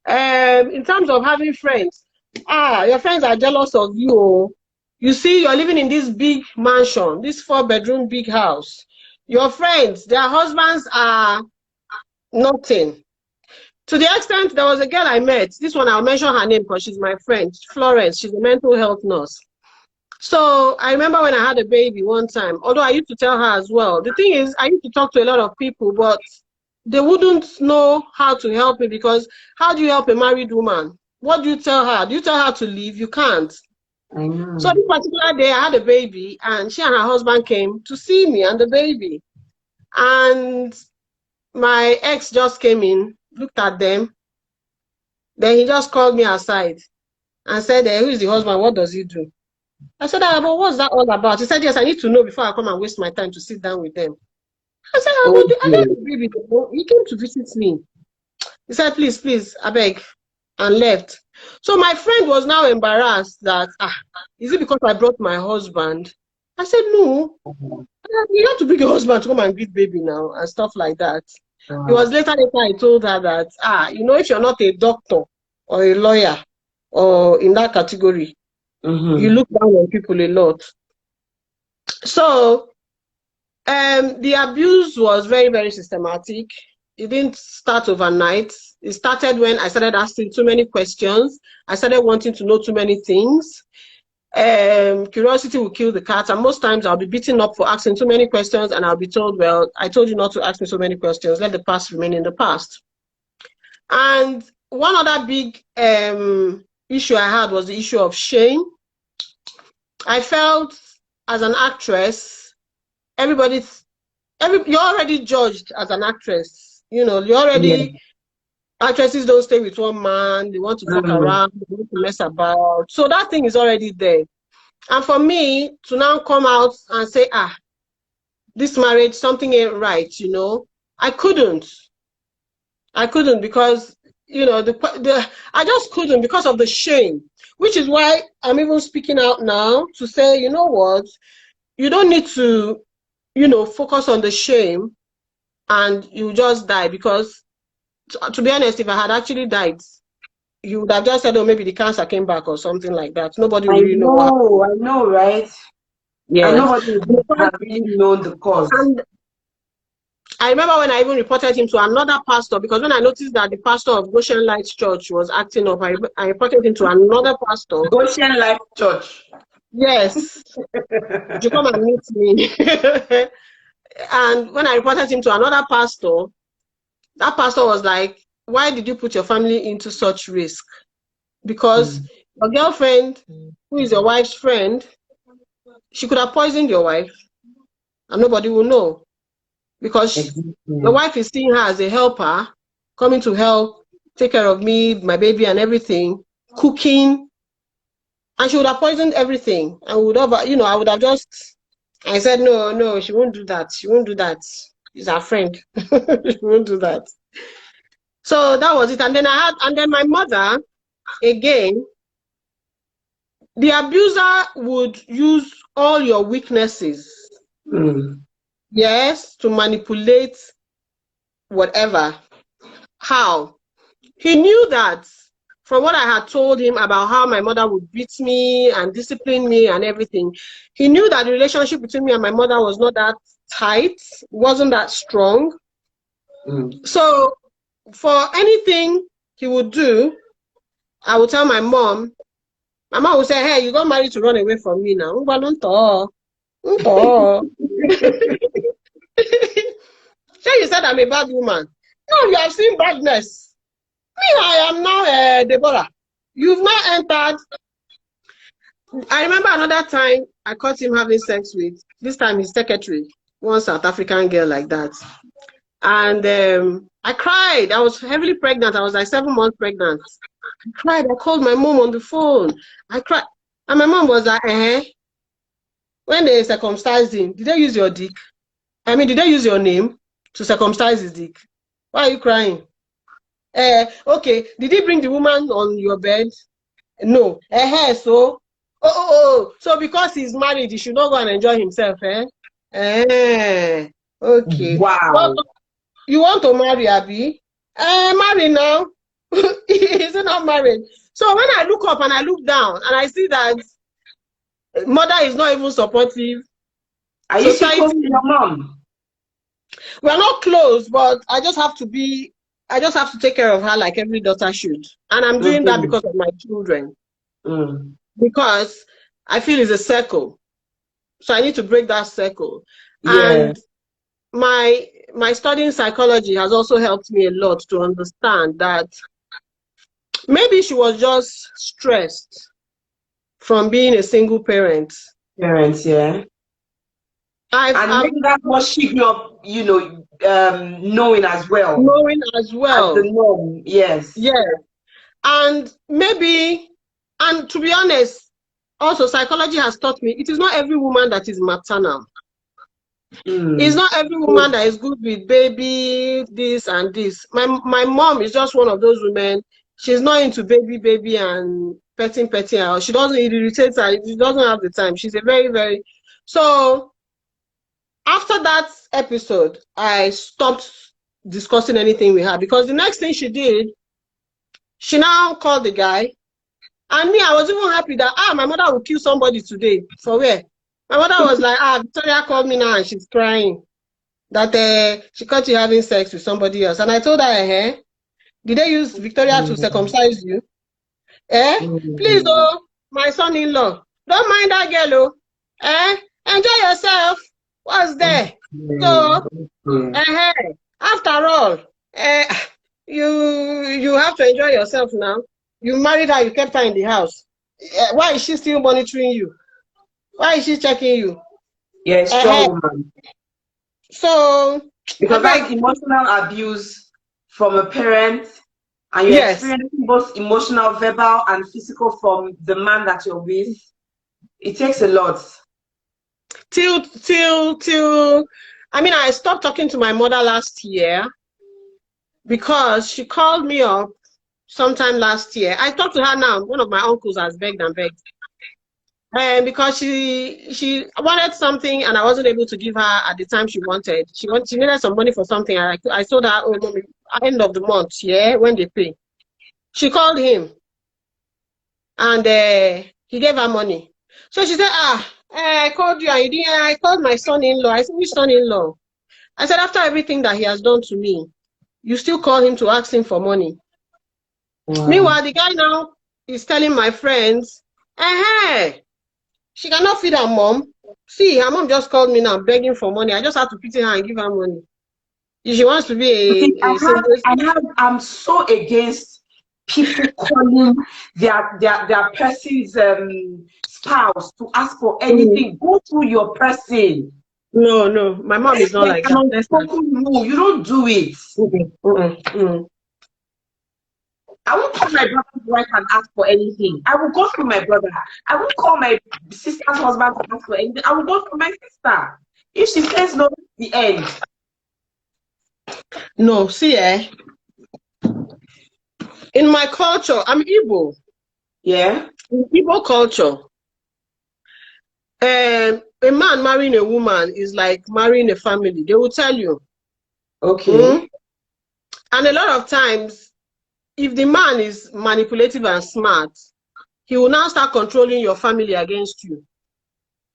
In terms of having friends, your friends are jealous of you. You see, you're living in this big mansion, this 4-bedroom big house. Your friends, their husbands are nothing. To the extent there was a girl I met. This one I'll mention her name because she's my friend, Florence. She's a mental health nurse. So I remember when I had a baby one time, although I used to tell her as well. The thing is, I used to talk to a lot of people, but they wouldn't know how to help me because how do you help a married woman? What do you tell her? Do you tell her to leave? You can't.
I know.
So this particular day, I had a baby, and she and her husband came to see me and the baby. And my ex just came in, looked at them. Then he just called me aside and said, who is the husband? What does he do? I said, but what's that all about? He said, yes, I need to know before I come and waste my time to sit down with them. I said, I don't the baby. He came to visit me. He said, please, I beg, and left. So my friend was now embarrassed that, is it because I brought my husband? I said, no. You have to bring your husband to come and greet baby now and stuff like that. It was later I told her that, if you're not a doctor or a lawyer or in that category, you look down on people a lot. So the abuse was very, very systematic. It didn't start overnight. It started when I started asking too many questions. I started wanting to know too many things. Curiosity will kill the cat, and most times I'll be beaten up for asking too many questions, and I'll be told, well, I told you not to ask me so many questions. Let the past remain in the past. And one other big issue I had was the issue of shame. I felt as an actress, you're already judged as an actress. You're already, actresses don't stay with one man, they want to fuck around, they want to mess about. So that thing is already there. And for me to now come out and say, this marriage, something ain't right, I couldn't because, I just couldn't because of the shame, which is why I'm even speaking out now to say, you know what, you don't need to, focus on the shame and you just die, because to be honest, if I had actually died, you would have just said, oh, maybe the cancer came back or something like that. Nobody will really know what.
I know, right?
Yeah.
And nobody would have really known the cause.
And I remember when I even reported him to another pastor, because when I noticed that the pastor of Goshen Light Church was acting up, I reported him to another pastor.
Goshen Light Church.
Yes. You come and meet me. And when I reported him to another pastor, that pastor was like, why did you put your family into such risk? Because your girlfriend, who is your wife's friend, she could have poisoned your wife and nobody will know. Because the wife is seeing her as a helper, coming to help, take care of me, my baby and everything, cooking. And she would have poisoned everything. And would have, I would have just, I said, no, she won't do that. She won't do that. She's our friend. She won't do that. So that was it. And then my mother, again, the abuser would use all your weaknesses. Yes, to manipulate whatever. How? He knew that from what I had told him about how my mother would beat me and discipline me and everything. He knew that the relationship between me and my mother was not that tight, wasn't that strong. So for anything he would do, I would tell my mom. My mom would say, hey, you got married to run away from me now. Sure, you said I'm a bad woman. No, you have seen badness. Me, I am now Deborah. You've not entered. I remember another time I caught him having sex with, this time his secretary, one South African girl like that. And I cried. I was heavily pregnant. I was like 7 months pregnant. I cried. I called my mom on the phone. I cried. And my mom was like, when they circumcised him, did they use your dick? I mean, did they use your name to circumcise his dick? Why are you crying? Okay, did he bring the woman on your bed? No. So, so because he's married, he should not go and enjoy himself, okay.
Wow.
Well, you want to marry, Abby? Marry now. He's not married. So when I look up and I look down and I see that mother is not even supportive.
Are you still close to your mom?
We're not close, but I just have to be I just have to take care of her like every daughter should. And I'm doing that because of my children. Because I feel it's a circle. So I need to break that circle.
Yeah.
And my studying psychology has also helped me a lot to understand that maybe she was just stressed from being a single parent.
Parents, yeah. And maybe that's what she grew up, knowing as well.
Knowing as well.
As the norm, yes.
Yes. And maybe, and to be honest, also psychology has taught me it is not every woman that is maternal. It's not every woman that is good with baby, this and this. My mom is just one of those women. She's not into baby and petting. She doesn't, it irritates her. She doesn't have the time. She's a very. So after that episode, I stopped discussing anything with her because the next thing she did, she now called the guy. And me, I was even happy that, my mother will kill somebody today. For where? My mother was like, Victoria called me now and she's crying that she caught you having sex with somebody else. And I told her, did they use Victoria to circumcise you? Please, my son-in-law, don't mind that girl, enjoy yourself. What's there? So, after all, you have to enjoy yourself now. You married her, you kept her in the house. Why is she still monitoring you? Why is she checking you?
Yeah, strong woman.
So
because that's emotional abuse from a parent, and you're experiencing both emotional, verbal, and physical from the man that you're with. It takes a lot.
Till I mean, I stopped talking to my mother last year because she called me up sometime last year. I talked to her now. One of my uncles has begged and begged. And because she wanted something and I wasn't able to give her at the time she wanted. She needed some money for something. I told her, mommy, at the end of the month, when they pay. She called him and he gave her money. So she said, I called you and you didn't. I called my son-in-law. I said, which son-in-law? I said, after everything that he has done to me, you still call him to ask him for money. Wow. Meanwhile, the guy now is telling my friends, she cannot feed her mom. See, her mom just called me now begging for money. I just have to pity her and give her money. If she wants to be
I'm so against people calling their person's spouse to ask for anything. Go through your person.
No, my mom is not like that.
No, you don't do it. I won't call my brother's wife and ask for anything. I will go through my brother. I won't call my sister's husband to ask for anything. I will go through my sister. If she says no, the end.
No, see, in my culture, I'm Igbo.
Yeah.
In Igbo culture, a man marrying a woman is like marrying a family. They will tell you.
Okay.
And a lot of times, if the man is manipulative and smart, he will now start controlling your family against you.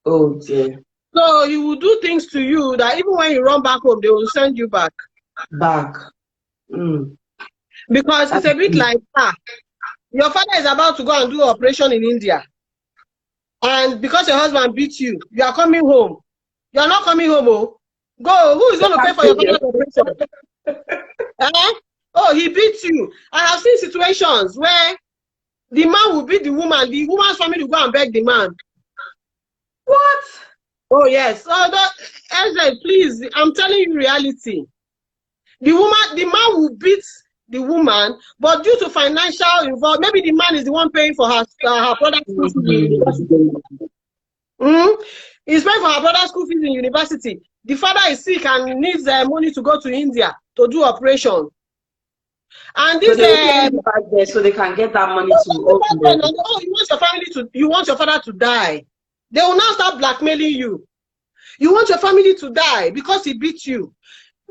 Oh dear.
So he will do things to you that even when you run back home, they will send you back. Because it's a bit like, your father is about to go and do operation in India. And because your husband beat you, you are coming home. You are not coming home, Go. Who is going to pay for your father's operation? Oh, he beat you. I have seen situations where the man will beat the woman's family will go and beg the man.
What?
Oh, yes. Ezra, please, I'm telling you reality. The man will beat the woman, but due to financial involvement, maybe the man is the one paying for her brother's school fees in university. He's paying for her brother's school fees in university. The father is sick and needs money to go to India to do operation. And this
so they can get that money to open.
You want your father to die. They will now start blackmailing you. You want your family to die because he beat you.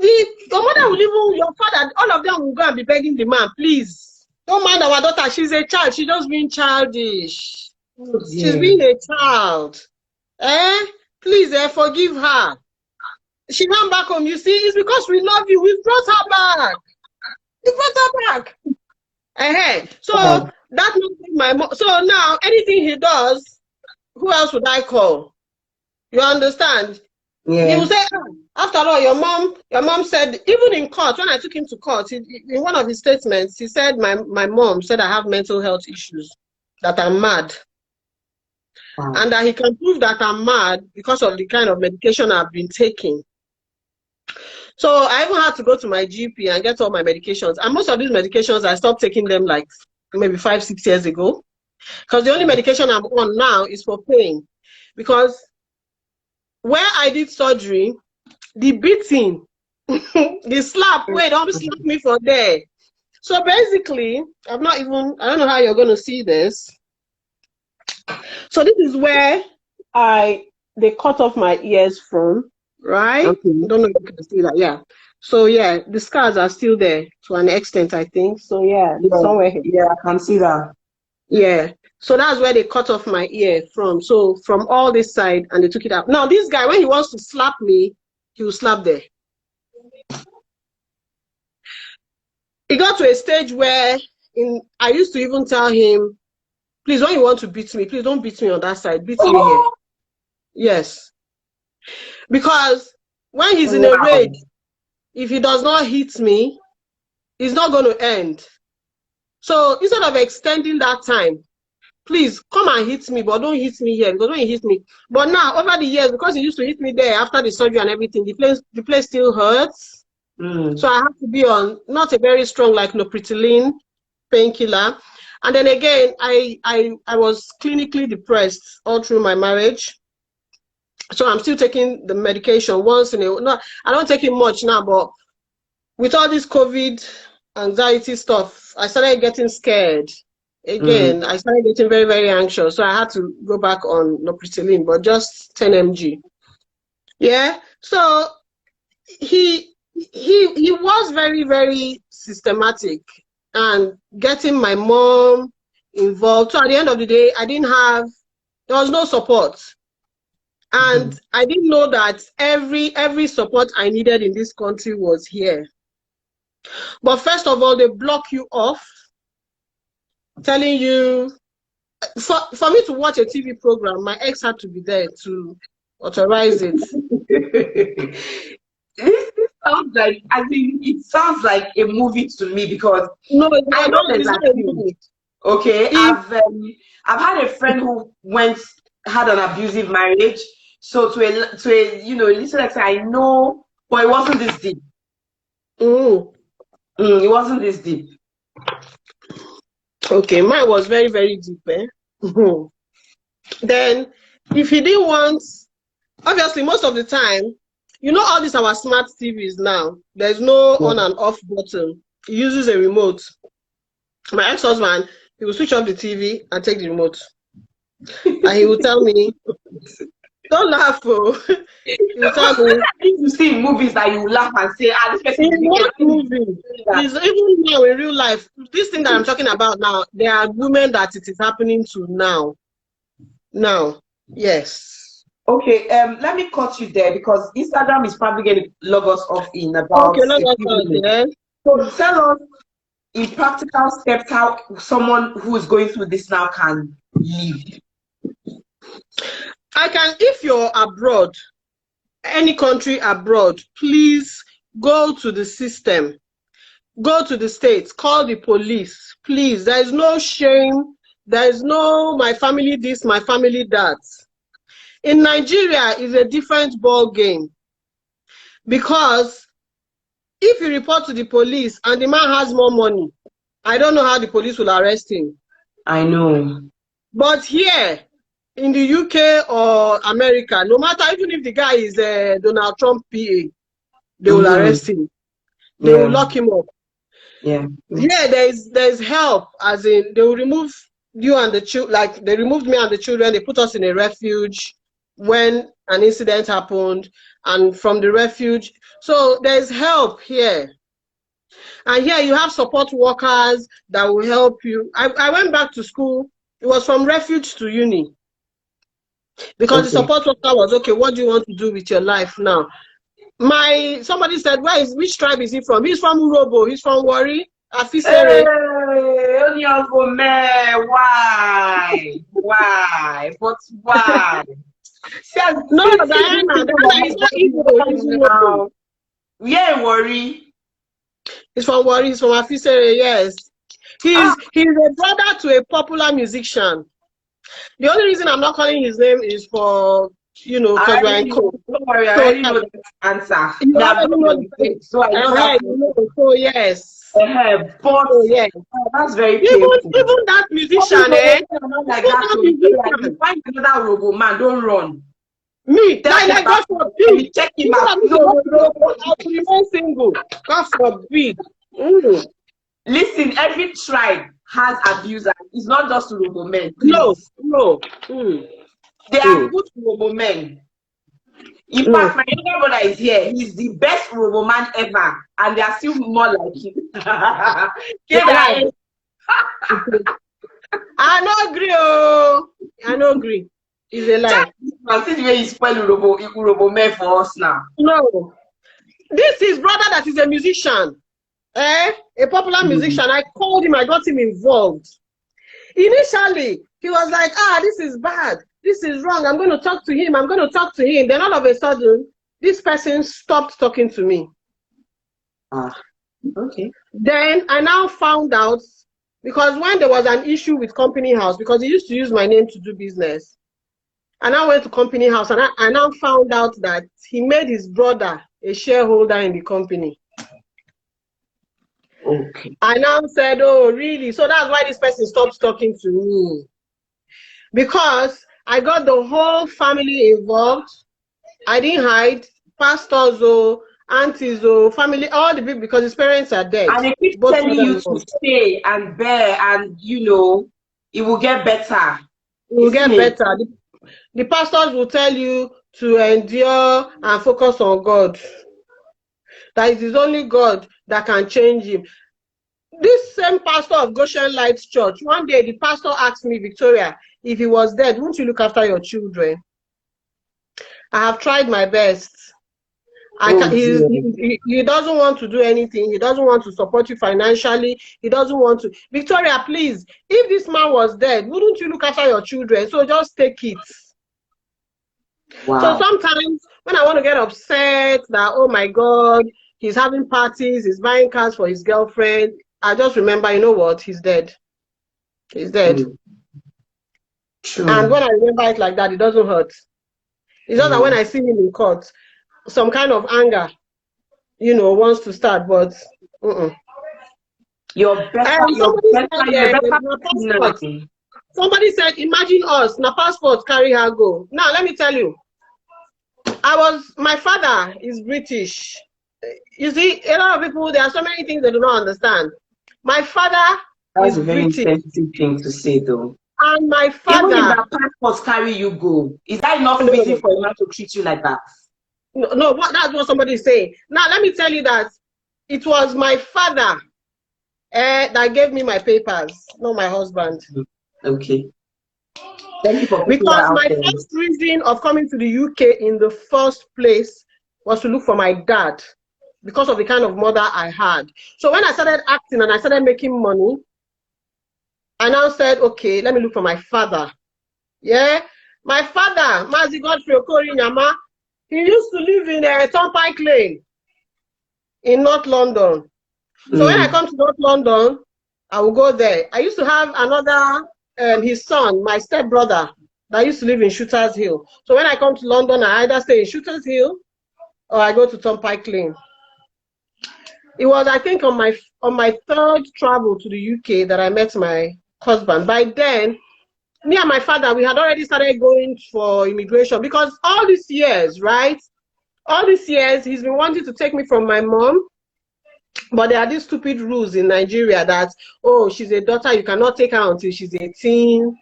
Your mother will even, your father, all of them will go and be begging the man, please. Don't mind our daughter. She's a child. She's just being childish. Oh, she's being a child. Please, forgive her. She ran back home. You see, it's because we love you. We've brought her back. He brought her back. So
Oh.
that makes my mom. So now anything he does, who else would I call? You understand? He will
Yeah.
say, after all, your mom said, even in court, when I took him to court, in one of his statements, he said, my mom said I have mental health issues, that I'm mad.
Wow.
And that he can prove that I'm mad because of the kind of medication I've been taking. So I even had to go to my GP and get all my medications. And most of these medications, I stopped taking them like maybe 5-6 years ago. Because the only medication I'm on now is for pain. Because where I did surgery, the beating, the slap, wait, don't slap me for there. So basically, I don't know how you're going to see this. So this is where they cut off my ears from, right?
Okay.
I don't know if you can see that, yeah. So yeah, the scars are still there to an extent, I think. So yeah, somewhere here.
Yeah, I can see that.
Yeah. So that's where they cut off my ear from. So from all this side, and they took it out. Now this guy, when he wants to slap me, he will slap there. It got to a stage where I used to even tell him, please, when you want to beat me, please don't beat me on that side. Beat me here. Yes. Because when he's in a rage, if he does not hit me, it's not going to end. So instead of extending that time, please come and hit me, but don't hit me here, because when you hit me. But now, over the years, because he used to hit me there after the surgery and everything, the place still hurts. So I have to be on not a very strong like lopritilene painkiller. And then again, I was clinically depressed all through my marriage. So I'm still taking the medication once in a while. No, I don't take it much now, but with all this COVID anxiety stuff, I started getting scared. Again, I started getting very, very anxious. So I had to go back on lopritilene, but just 10 mg. Yeah. So he was very, very systematic and getting my mom involved. So at the end of the day, there was no support. And I didn't know that every support I needed in this country was here. But first of all, they block you off, telling you, for me to watch a TV program, my ex had to be there to authorize it.
This sounds like, I mean, it sounds like a movie to me, because
No,
I know
it's
there's
not a movie.
Okay, I've had a friend who had an abusive marriage. So to a little extent, I know, but it wasn't this deep. It wasn't this deep.
Okay, mine was very, very deep. Then, if he didn't want, obviously, most of the time, all these our smart TVs now, there's no on and off button. He uses a remote. My ex-husband, he will switch off the TV and take the remote. And he will tell me, don't laugh, oh. He will tell me.
You see in movies that you laugh and say, this person is
what movie? Even now in real life, this thing that I'm talking about now, there are women that it is happening to now. Now, yes.
Okay, let me cut you there, because Instagram is probably going to log us off in about a few minutes. So tell us in practical steps how someone who is going through this now can live.
If you're abroad, any country abroad, please go to the system. Go to the states, call the police. Please, there is no shame. There is no my family this, my family that. In Nigeria, it's a different ball game. Because if you report to the police and the man has more money, I don't know how the police will arrest him.
I know.
But here, in the UK or America, no matter, even if the guy is Donald Trump PA, they will arrest him. They will lock him up.
Yeah,
there's help, as in they will remove you and the children, like they removed me and the children, they put us in a refuge when an incident happened, and from the refuge, so there's help here. And here you have support workers that will help you. I went back to school, it was from refuge to uni, because the support worker was, okay, what do you want to do with your life now? Somebody said, which tribe is he from? He's from Urobo, he's from Warri. Afisere.
Hey, only Uncle Man, why? Why? But why? See,
No,
these
Diana.
people
Diana is not Igbo. He's Igbo.
now. Yeah, worry.
He's from Warri. He's from Afisere. Yes.
Ah,
He's a brother to a popular musician. The only reason I'm not calling his name is for, because
I
we're in
already know.
court.
Don't worry, I
So
already know the answer.
you
Me, I've
already
done
know
your
the
mistake, so I don't have to.
So yes.
But
So yes.
that's very painful.
Even that
All
musician,
these robo men are not like
even
that.
that
So like, you
musician,
find another robo man, don't run.
me,
Tell him
like
that
God forbid.
you check him
Even
out.
that
No,
musician,
no.
I will remain single. God forbid. Mm.
Listen, every tribe has abusers. It's not just robo men,
No,
please.
no. Mm.
They are
Mm.
good robo men. In
No.
fact, my younger brother is here. He's the best robo man ever, and they are still more like him.
They
Get that?
lie. I no agree. Oh, I no agree. It's a lie.
Just see the way you spoil robo men for us now.
No. This is brother that is a musician. A popular musician. I called him, I got him involved. Initially, he was like, this is bad. This is wrong. I'm going to talk to him. I'm going to talk to him. Then all of a sudden, this person stopped talking to me.
Okay.
Then I now found out, because when there was an issue with Company House, because he used to use my name to do business, and I went to Company House, and I now found out that he made his brother a shareholder in the company.
Okay.
I now said, oh, really? So that's why this person stopped talking to me. Because I got the whole family involved. I didn't hide. Pastors, aunties, family, all the people, because his parents are dead.
And they keep
Both
telling you to stay and bear, and it will get better.
it will
Isn't
get
it?
better. The pastors will tell you to endure and focus on God. That it is only God that can change him. This same pastor of Goshen Light Church, one day the pastor asked me, Victoria, if he was dead, wouldn't you look after your children? I have tried my best. He doesn't want to do anything. He doesn't want to support you financially. He doesn't want to. Victoria, please, if this man was dead, wouldn't you look after your children? So just take it.
Wow.
So sometimes when I want to get upset that, oh my God, he's having parties, he's buying cars for his girlfriend, I just remember, you know what? He's dead. He's dead.
True.
And when I remember it like that, it doesn't hurt. It's just that when I see him in court, some kind of anger, wants to start, but
You're better.
Somebody said, imagine us, na passport carry her go. Now, let me tell you, my father is British. You see, a lot of people, there are so many things they do not understand. My father is
a very
British.
sensitive thing to say, though.
And my father...
Even if that passport carry you go, is that enough reason for a man to treat you like that?
No, that's what somebody is saying. Now, let me tell you that it was my father that gave me my papers, not my husband.
Okay. Thank you for
because my first reason of coming to the UK in the first place was to look for my dad, because of the kind of mother I had. So when I started acting and I started making money, I now said, okay, let me look for my father. Yeah, my father, Mazi Godfrey Okori Inyama, he used to live in Turnpike Lane in North London. So when I come to North London, I will go there. I used to have another, his son, my stepbrother, that used to live in Shooters Hill. So when I come to London, I either stay in Shooters Hill or I go to Turnpike Lane. It was, I think, on my third travel to the UK that I met my husband. By then, me and my father, we had already started going for immigration, because all these years, right? All these years, he's been wanting to take me from my mom, but there are these stupid rules in Nigeria that, oh, she's a daughter, you cannot take her until she's 18.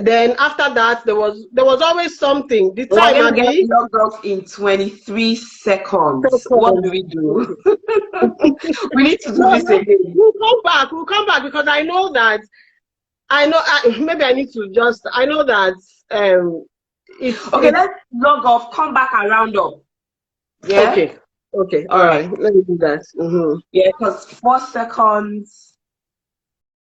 Then after that, there was always something. The time
we're gonna get logged off in 23 seconds. What do we do? We need to do this again.
We'll come back because I know that maybe I need to just, I know that
okay, let's log off, come back and round up. Yeah?
Okay. Okay, all
All right.
right. Let me do that.
Yeah, because 4 seconds.